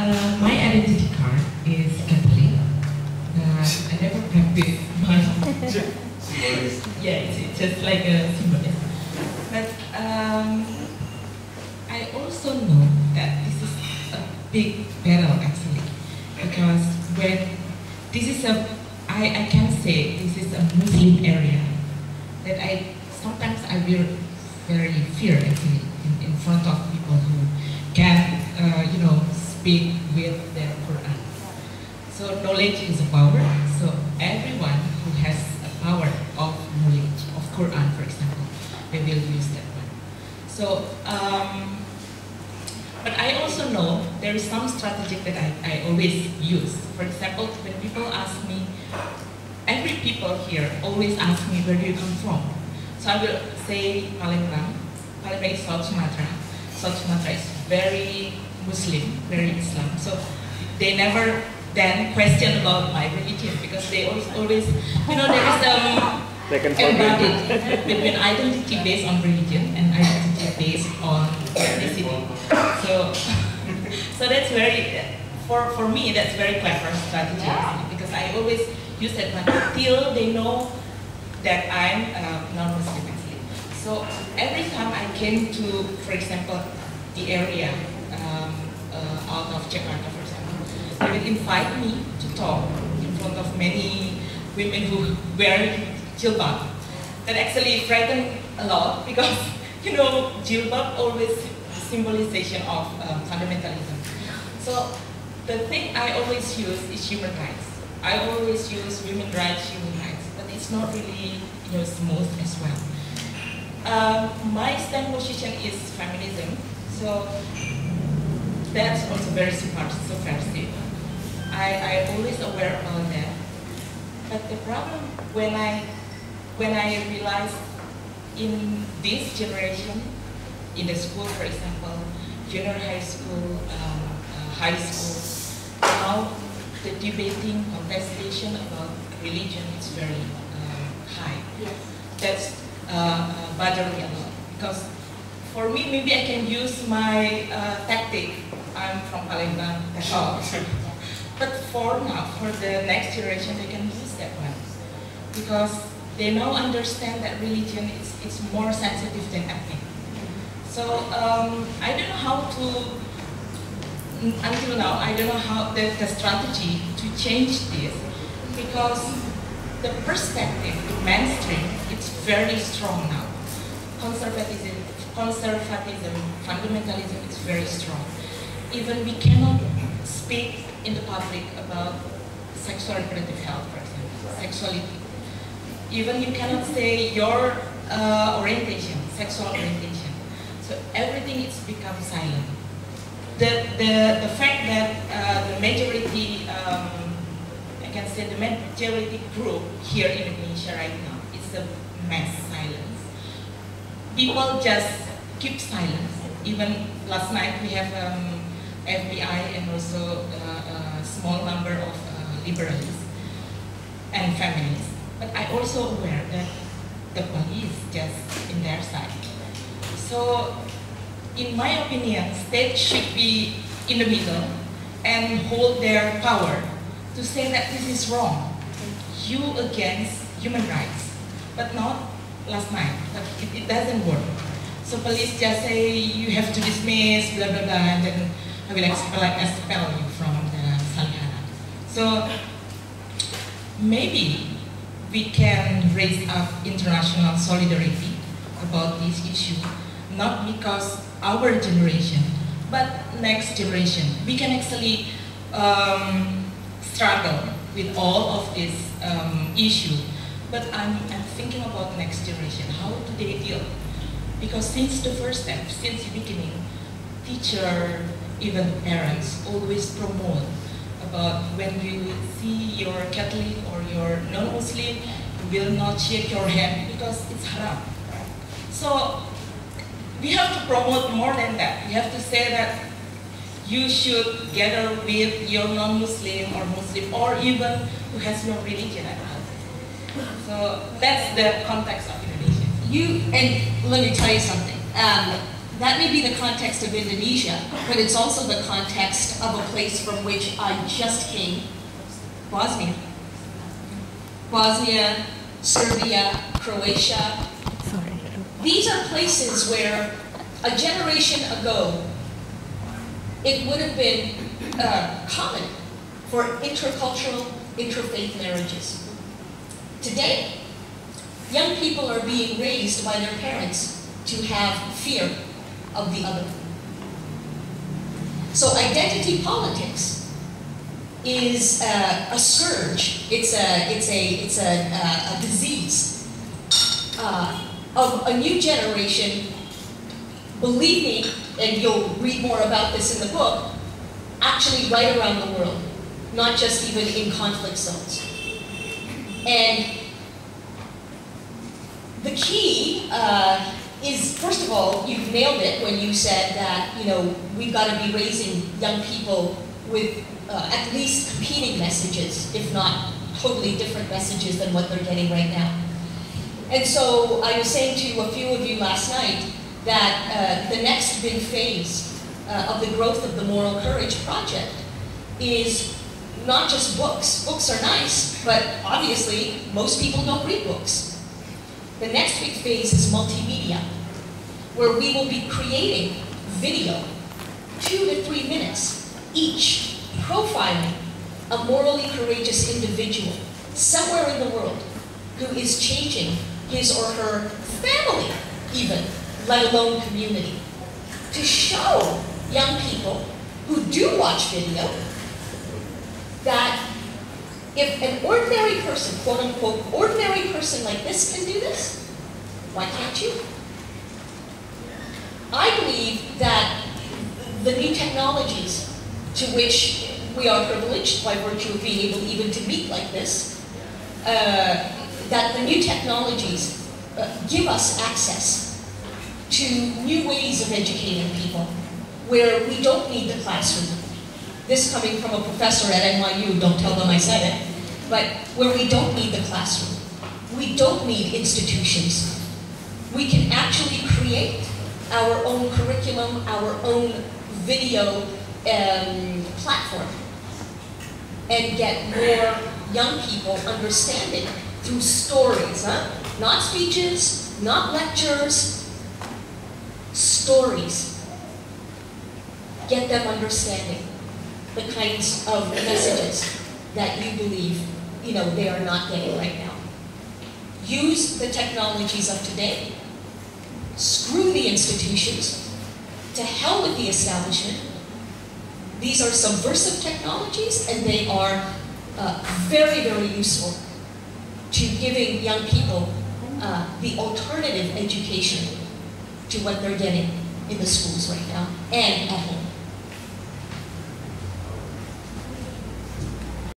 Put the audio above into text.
My identity card is Catholic. I never practice my. Yeah, it's just like a symbolism. But I also know that this is a big battle actually, because when this is I can say this is a Muslim area that sometimes I will very fear actually in front of people who can speak with their Quran. So knowledge is a power. So everyone who has a power of knowledge of Quran, for example, they will use that one. So, but I also know there is some strategy that I always use. For example, when people ask me, every people here always ask me, where do you come from? So I will say Palembang. Palembang is South Sumatra. South Sumatra is very Muslim, very Islam. So they never then question about my religion, because they always there is embodied between identity based on religion and identity based on ethnicity. So that's very, for me, that's very clever strategy, because I always use that one until they know that I'm non-Muslim actually. So every time I came to, for example, the area out of Jakarta, for example, they would invite me to talk in front of many women who wear jilbab. That actually frightened a lot, because jilbab always symbolization of fundamentalism. So the thing I always use is human rights. I always use women rights, human rights, but it's not really smooth as well. My stand position is feminism, so that's also very subversive. I always aware about that. But the problem when I realized in this generation, in the school, for example, junior high school, high school, now the debating, contestation about religion is very high. Yes. That's bothering me a lot, because for me, maybe I can use my tactic. I'm from Palembang, that's all. But for now, for the next generation, they can use that one, because they now understand that religion is more sensitive than ethnic. So I don't know how to, until now, I don't know how the strategy to change this, because the perspective, the mainstream, it's very strong now. Conservatism, fundamentalism is very strong. Even we cannot speak in the public about sexual reproductive health, for example, sexuality. Even you cannot say your orientation, sexual orientation. So everything is become silent. The fact that the majority, I can say the majority group here in Indonesia right now is a mass silence. People just keep silence. Even last night we have FBI and also a small number of liberals and feminists. But I also aware that the police just in their side. So, in my opinion, state should be in the middle and hold their power to say that this is wrong. You against human rights, but not last night. But it doesn't work. So police just say you have to dismiss, blah blah blah, and then I will expel you from the Salihana. So maybe we can raise up international solidarity about this issue, not because our generation, but next generation. We can actually struggle with all of this issue, but I'm thinking about next generation. How do they deal? Because since the first step, since the beginning, teacher, even parents always promote about when you see your Catholic or your non-Muslim, you will not shake your hand because it's haram. So we have to promote more than that. We have to say that you should gather with your non-Muslim or Muslim or even who has no religion at all. So that's the context of Indonesia. And let me tell you something. that may be the context of Indonesia, but it's also the context of a place from which I just came, Bosnia. Bosnia, Serbia, Croatia. These are places where a generation ago, it would have been common for intercultural, interfaith marriages. Today, young people are being raised by their parents to have fear of the other. So identity politics is a scourge. It's a disease of a new generation believing, and you'll read more about this in the book, actually right around the world, not just even in conflict zones. And the key is, first of all, you've nailed it when you said that, you know, we've got to be raising young people with at least competing messages, if not totally different messages than what they're getting right now. And so I was saying to a few of you last night that the next big phase of the growth of the Moral Courage Project is not just books. Books are nice, but obviously most people don't read books. The next big phase is multimedia, where we will be creating video, 2 to 3 minutes each, profiling a morally courageous individual somewhere in the world who is changing his or her family even, let alone community, to show young people who do watch video that if an ordinary person, quote unquote, ordinary person like this can do this, why can't you? I believe that the new technologies to which we are privileged by virtue of being able even to meet like this, that the new technologies give us access to new ways of educating people where we don't need the classroom. This coming from a professor at NYU, don't tell them I said it, but where we don't need the classroom. We don't need institutions. We can actually create our own curriculum, our own video platform, and get more young people understanding through stories, not speeches, not lectures, stories. Get them understanding the kinds of messages that you believe, you know, they are not getting right now. Use the technologies of today. Screw the institutions. To hell with the establishment. These are subversive technologies, and they are very, very useful to giving young people the alternative education to what they're getting in the schools right now and at home.